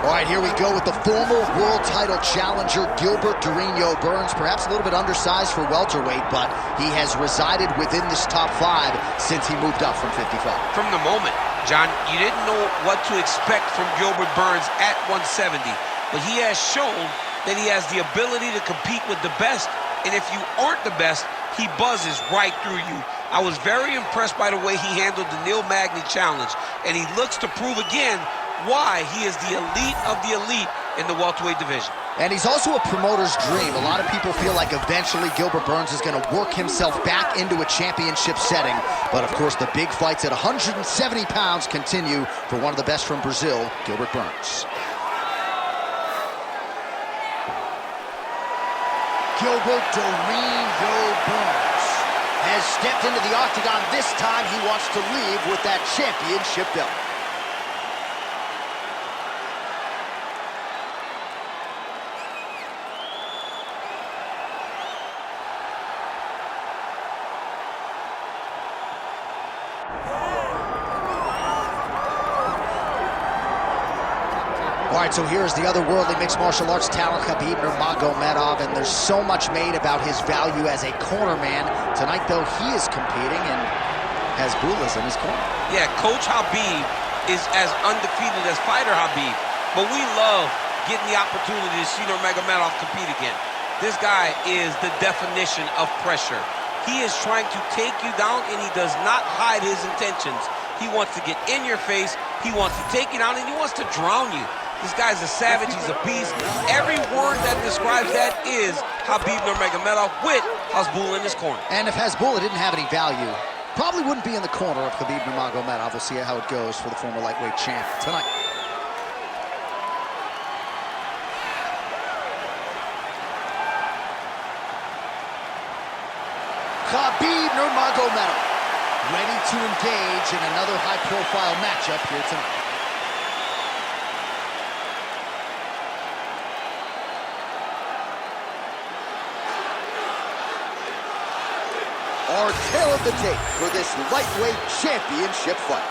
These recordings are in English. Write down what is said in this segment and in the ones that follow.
All right, here we go with the former world title challenger, Gilbert Burns. Perhaps a little bit undersized for welterweight, but he has resided within this top 5 since he moved up from 55. From the moment, John, you didn't know what to expect from Gilbert Burns at 170, but he has shown that he has the ability to compete with the best, and if you aren't the best, he buzzes right through you. I was very impressed by the way he handled the Neil Magny challenge, and he looks to prove again why he is the elite of the elite in the welterweight division. And he's also a promoter's dream. A lot of people feel like eventually Gilbert Burns is going to work himself back into a championship setting. But of course, the big fights at 170 pounds continue for one of the best from Brazil, Gilbert Burns. Gilbert Burns has stepped into the octagon. This time he wants to leave with that championship belt. All right, so here's the otherworldly mixed martial arts talent, Khabib Nurmagomedov, and there's so much made about his value as a corner man. Tonight, though, he is competing and has Bulas in his corner. Yeah, Coach Khabib is as undefeated as fighter Khabib, but we love getting the opportunity to see Nurmagomedov compete again. This guy is the definition of pressure. He is trying to take you down, and he does not hide his intentions. He wants to get in your face, he wants to take you down, and he wants to drown you. This guy's a savage, he's a beast. Every word that describes that is Khabib Nurmagomedov with Hasbulla in his corner. And if Hasbulla didn't have any value, probably wouldn't be in the corner of Khabib Nurmagomedov. We'll see how it goes for the former lightweight champ tonight. Khabib Nurmagomedov ready to engage in another high-profile matchup here tonight. Our tale of the tape for this lightweight championship fight.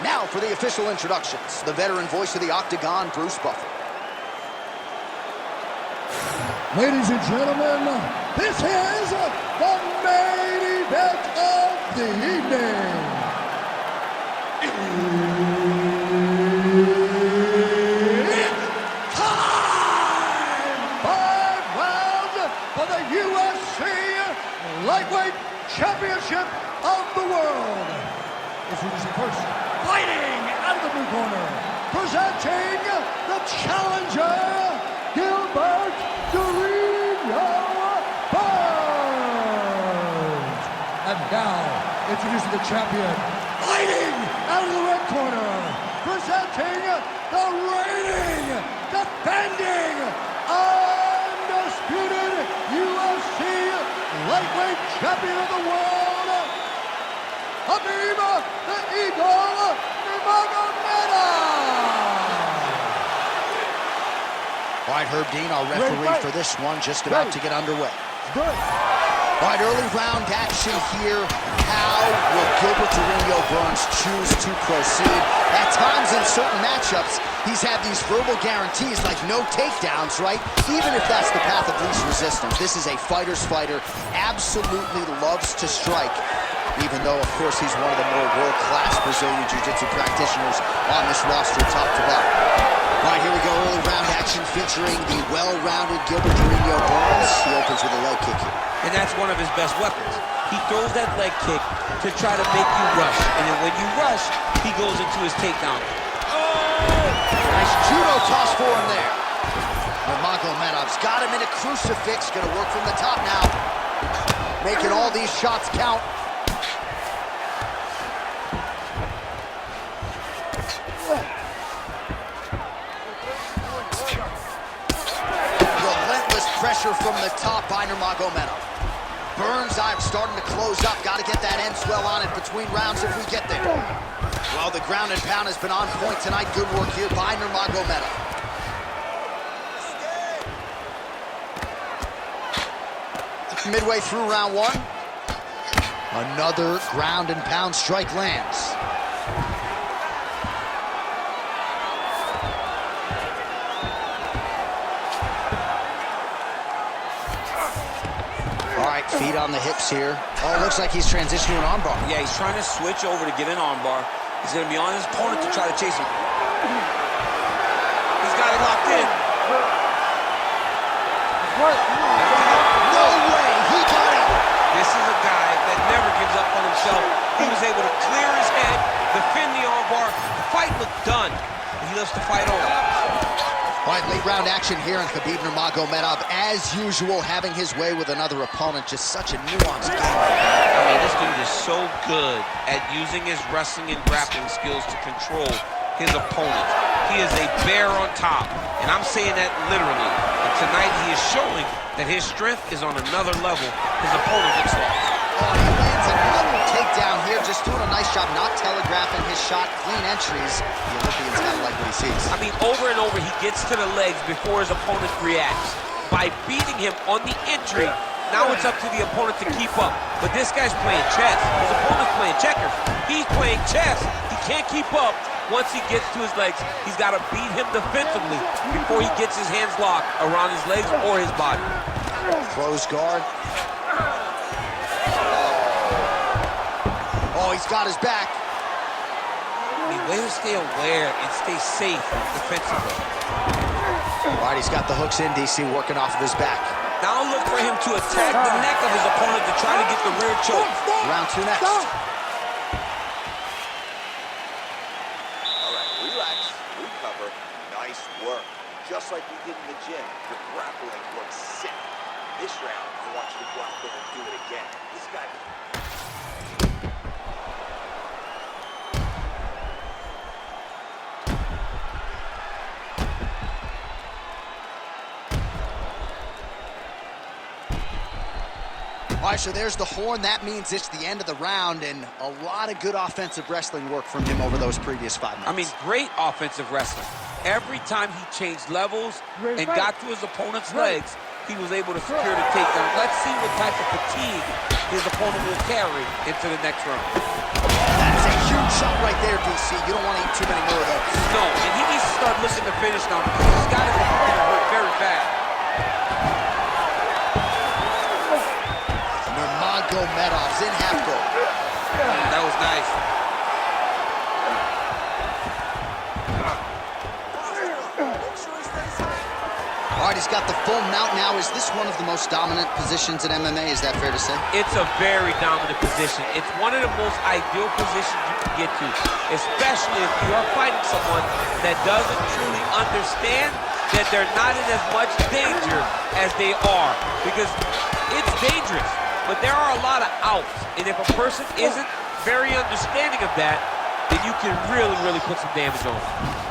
Now for the official introductions, the veteran voice of the Octagon, Bruce Buffer. Ladies and gentlemen, this is the main event of the evening. It's time! 5 rounds for the UFC Lightweight Championship of the World. Introducing first, fighting out of the blue corner, presenting the challenger, Gilbert Burns. And now, introducing the champion, fighting out of the red corner, presenting the reigning, defending, undisputed UFC lightweight champion of the world, Khabib the Eagle Nurmagomedov. All right, Herb Dean, our referee for this one, just about to get underway. Good. All right, early round action here. How will Gilbert Burns choose to proceed? At times in certain matchups, he's had these verbal guarantees like no takedowns, right? Even if that's the path of least resistance. This is a fighter's fighter, absolutely loves to strike, even though, of course, he's one of the more world-class Brazilian Jiu-Jitsu practitioners on this roster, top to bottom. All right, here we go, early round action featuring the well-rounded Gilbert Burns. He opens with a leg kick here. And that's one of his best weapons. He throws that leg kick to try to make you rush. And then when you rush, he goes into his takedown. Oh! Nice judo toss for him there. Nurmagomedov's got him in a crucifix. Gonna work from the top now. Making all these shots count. Relentless pressure from the top by Nurmagomedov. Burns' eye starting to close up. Got to get that end swell on it between rounds if we get there. Well, the ground and pound has been on point tonight. Good work here by Nurmagomedov. Midway through round one, another ground and pound strike lands. right, feet on the hips here. Oh, it looks like he's transitioning an armbar. Yeah, he's trying to switch over to get an armbar. He's going to be on his opponent to try to chase him. He's got it locked in. No way, he got it. This is a guy that never gives up on himself. He was able to clear his head, defend the armbar. The fight looked done. He lifts the fight over. All right, late round action here in Khabib Nurmagomedov. As usual, having his way with another opponent. Just such a nuanced game. I mean, this dude is so good at using his wrestling and grappling skills to control his opponent. He is a bear on top, and I'm saying that literally. And tonight he is showing that his strength is on another level. His opponent looks lost. Oh, he lands another takedown here, just doing a nice job not telegraphing his shot. Clean entries. The Olympian's gotta like what he sees. I mean, over and over, he gets to the legs before his opponent reacts. By beating him on the entry, now it's up to the opponent to keep up. But this guy's playing chess. His opponent's playing checkers. He's playing chess. He can't keep up. Once he gets to his legs, he's got to beat him defensively before he gets his hands locked around his legs or his body. Close guard. Oh, he's got his back. I mean, way to stay aware and stay safe defensively. All right, he's got the hooks in, DC, working off of his back. Now look for him to attack the neck of his opponent to try to get the rear choke. Round two next. All right, relax, recover, nice work. Just like we did in the gym, your grappling looks sick. This round, I want you to go out there and do it again. This guy... All right, so there's the horn. That means it's the end of the round, and a lot of good offensive wrestling work from him over those previous 5 minutes. I mean, great offensive wrestling. Every time he changed levels and got to his opponent's legs, he was able to secure the takedown. Let's see what type of fatigue his opponent will carry into the next round. That's a huge shot right there, DC. You don't want to eat too many more of those. No, and he needs to start looking to finish now because he's got his opponent hurt very bad. Nurmagomedov's in half guard. That was nice. All right, he's got the full mount now. Is this one of the most dominant positions in MMA? Is that fair to say? It's a very dominant position. It's one of the most ideal positions you can get to, especially if you are fighting someone that doesn't truly understand that they're not in as much danger as they are, because it's dangerous, but there are a lot of outs, and if a person isn't very understanding of that, then you can really, really put some damage on them.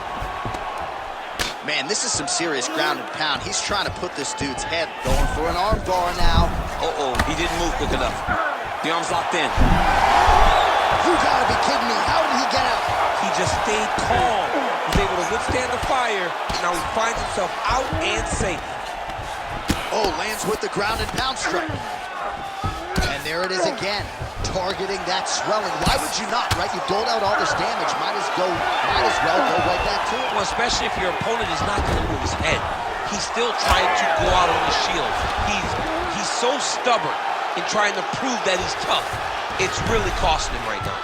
Man, this is some serious ground and pound. He's trying to put this dude's head, going for an arm bar now. Uh-oh, he didn't move quick enough. The arm's locked in. You gotta be kidding me. How did he get out? He just stayed calm. He's able to withstand the fire. Now he finds himself out and safe. Oh, lands with the ground and pound strike. And there it is again, targeting that swelling. Why would you not, right? You doled out all this damage. Might as well go right back to it. Well, especially if your opponent is not going to move his head. He's still trying to go out on the shield. He's so stubborn in trying to prove that he's tough. It's really costing him right now.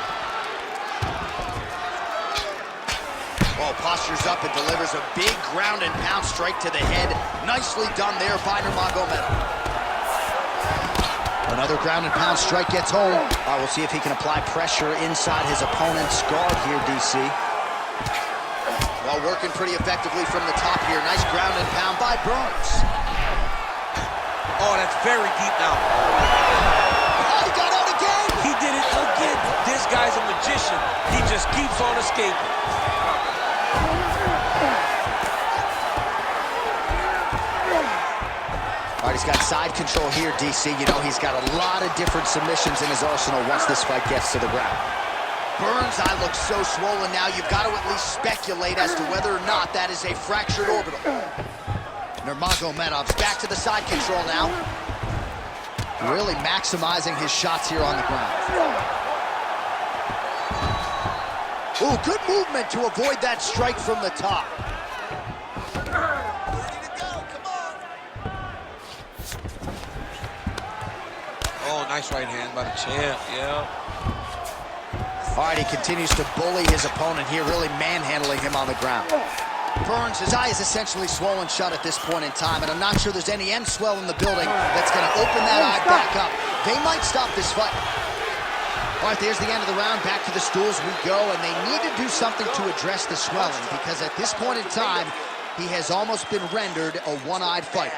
Well, postures up and delivers a big ground and pound strike to the head. Nicely done there by Nurmagomedov. Another ground and pound strike gets home. All right, we'll see if he can apply pressure inside his opponent's guard here, DC. Well, working pretty effectively from the top here. Nice ground and pound by Burns. Oh, that's very deep now. Oh, he got out again! He did it again. This guy's a magician. He just keeps on escaping. All right, he's got side control here, DC. You know, he's got a lot of different submissions in his arsenal once this fight gets to the ground. Burns' eye looks so swollen now, you've got to at least speculate as to whether or not that is a fractured orbital. Nurmagomedov's back to the side control now. Really maximizing his shots here on the ground. Ooh, good movement to avoid that strike from the top. Oh, nice right hand by the champ, yeah. All right, he continues to bully his opponent here, really manhandling him on the ground. Burns, his eye is essentially swollen shut at this point in time, and I'm not sure there's any end swell in the building that's going to open that eye back up. They might stop this fight. All right, there's the end of the round. Back to the stools we go, and they need to do something to address the swelling, because at this point in time, he has almost been rendered a one-eyed fighter.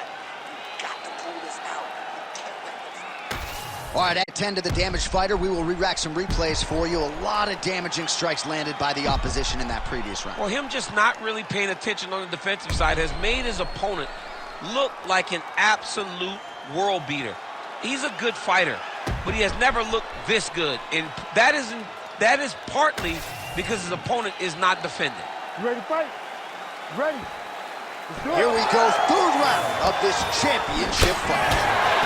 All right, at 10 to the damaged fighter, we will re-rack some replays for you. A lot of damaging strikes landed by the opposition in that previous round. Well, him just not really paying attention on the defensive side has made his opponent look like an absolute world beater. He's a good fighter, but he has never looked this good. And that is partly because his opponent is not defending. You ready to fight? You ready? Let's do it. Here we go, third round of this championship fight.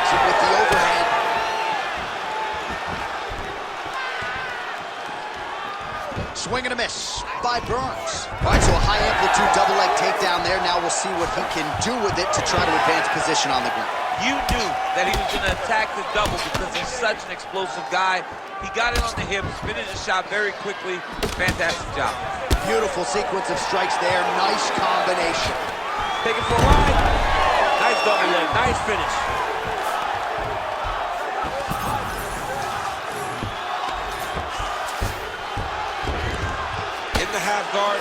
With the overhand. Swing and a miss by Burns. All right, so a high amplitude double leg takedown there. Now we'll see what he can do with it to try to advance position on the ground. You knew that he was going to attack the double because he's such an explosive guy. He got it on the hips, finished the shot very quickly. Fantastic job. Beautiful sequence of strikes there. Nice combination. Take it for a ride. Nice double leg. Nice finish. In the half guard.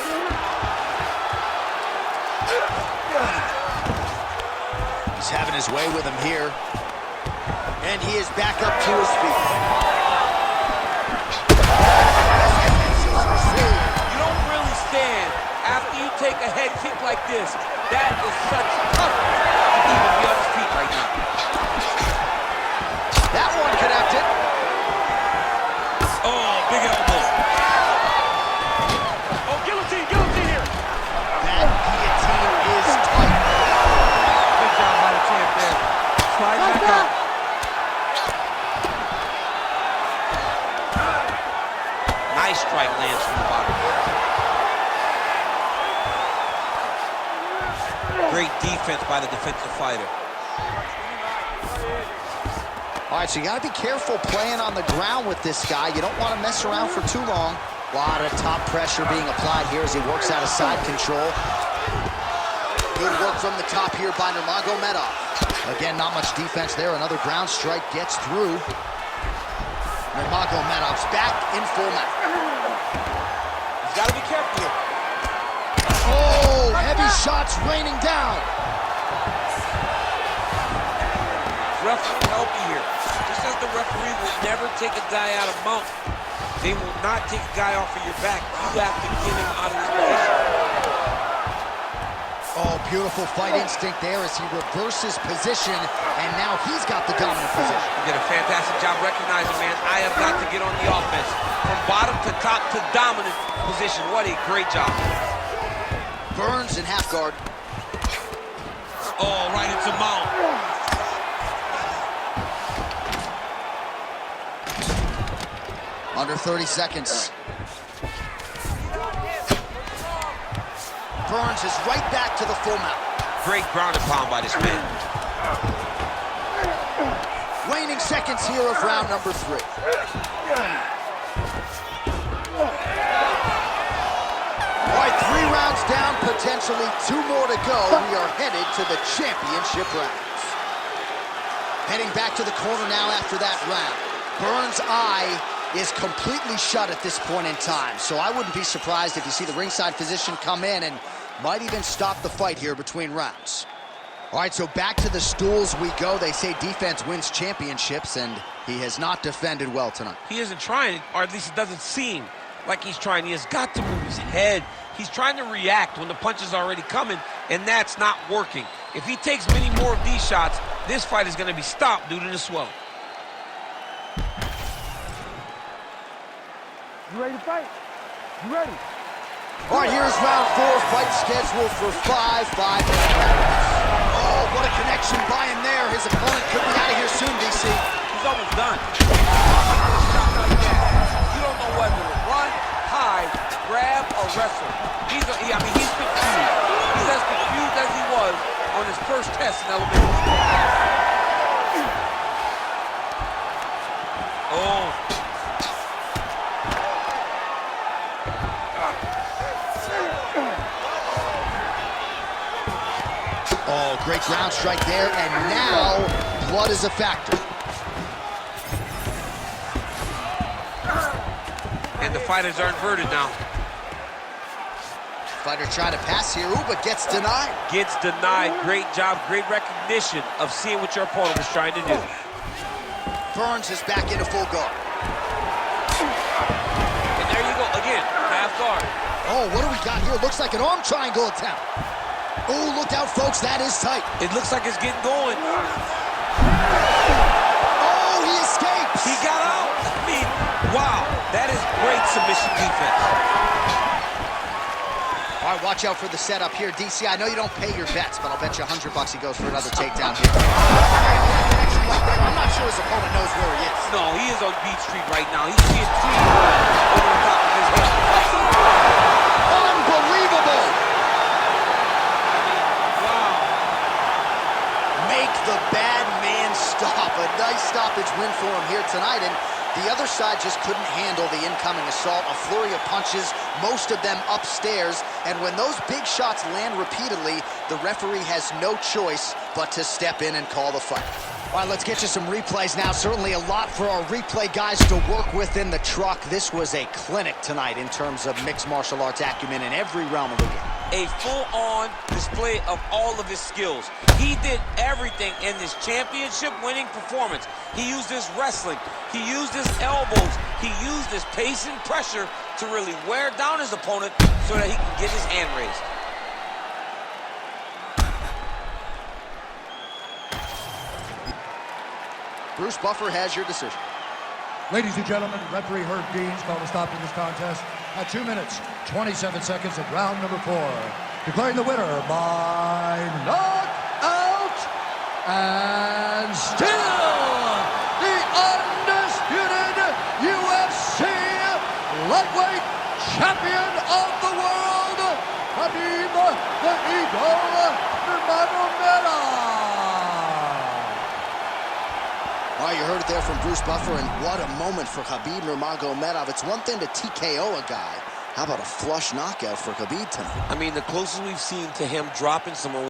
He's having his way with him here. And he is back up to his feet. You don't really stand after you take a head kick like this. That is such toughness to even be on his feet right now. That one connected. Oh, big elbow. Oh, guillotine here. That guillotine is tight. Good job by the champ there. Slide back up. Nice strike lands from the bottom. Great defense by the defensive fighter. All right, so you got to be careful playing on the ground with this guy. You don't want to mess around for too long. A lot of top pressure being applied here as he works out of side control. Good work from the top here by Nurmagomedov. Again, not much defense there. Another ground strike gets through. Nurmagomedov's back in full mount. He's got to be careful here. Oh, heavy shots raining down. Referee will help you here. Just as the referee will never take a guy out of mount, they will not take a guy off of your back. You have to get him out of his position. Oh, beautiful fight instinct there as he reverses position, and now he's got the dominant position. You did a fantastic job recognizing, man. I have got to get on the offense. From bottom to top to dominant position. What a great job. Burns in half guard. Oh, right into mount. Under 30 seconds. Burns is right back to the full mount. Great ground and pound by this man. Waning seconds here of round number 3. All right, 3 rounds down, potentially 2 more to go. We are headed to the championship rounds. Heading back to the corner now after that round. Burns' eye is completely shut at this point in time, so I wouldn't be surprised if you see the ringside physician come in and might even stop the fight here between rounds. All right, so back to the stools we go. They say defense wins championships, and he has not defended well tonight. He isn't trying, or at least it doesn't seem like he's trying. He has got to move his head. He's trying to react when the punch is already coming, and that's not working. If he takes many more of these shots, this fight is going to be stopped due to the swelling. You ready to fight? You ready? All right, here's round 4, fight scheduled for 5 5-minute rounds. Oh, what a connection by him there. His opponent could be out of here soon, DC. He's almost done. You don't know whether to run, hide, grab, or wrestle. He's confused. He's as confused as he was on his first test in elementary. Oh, great ground strike there, and now blood is a factor. And the fighters are inverted now. Fighter trying to pass here, ooh, but gets denied. Gets denied. Great job, great recognition of seeing what your opponent was trying to do. Burns is back into full guard. And there you go, again, half guard. Oh, what do we got here? Looks like an arm triangle attempt. Oh, look out, folks, that is tight. It looks like it's getting going. Oh, he escapes. He got out. I mean, wow, that is great submission defense. All right, watch out for the setup here, DC. I know you don't pay your bets, but I'll bet you $100 he goes for another takedown here. I'm not sure his opponent knows where he is. No, he is on Beach Street right now. He's seeing clean over the top of his head. Unbelievable. Wow. Make the bad man stop. A nice stoppage win for him here tonight, and the other side just couldn't handle the incoming assault. A flurry of punches, most of them upstairs, and when those big shots land repeatedly, the referee has no choice but to step in and call the fight. All right, let's get you some replays now. Certainly a lot for our replay guys to work with in the truck. This was a clinic tonight in terms of mixed martial arts acumen in every realm of the game. A full-on display of all of his skills. He did everything in this championship-winning performance. He used his wrestling. He used his elbows. He used his pace and pressure to really wear down his opponent so that he can get his hand raised. Bruce Buffer has your decision. Ladies and gentlemen, referee Herb Dean's called a stop to this contest at 2 minutes, 27 seconds of round number 4. Declaring the winner by knockout and still the undisputed UFC lightweight champion of the world, Khabib the Eagle Nurmagomedov. All right, you heard it there from Bruce Buffer, and what a moment for Khabib Nurmagomedov. It's one thing to TKO a guy. How about a flush knockout for Khabib tonight? I mean, the closest we've seen to him dropping someone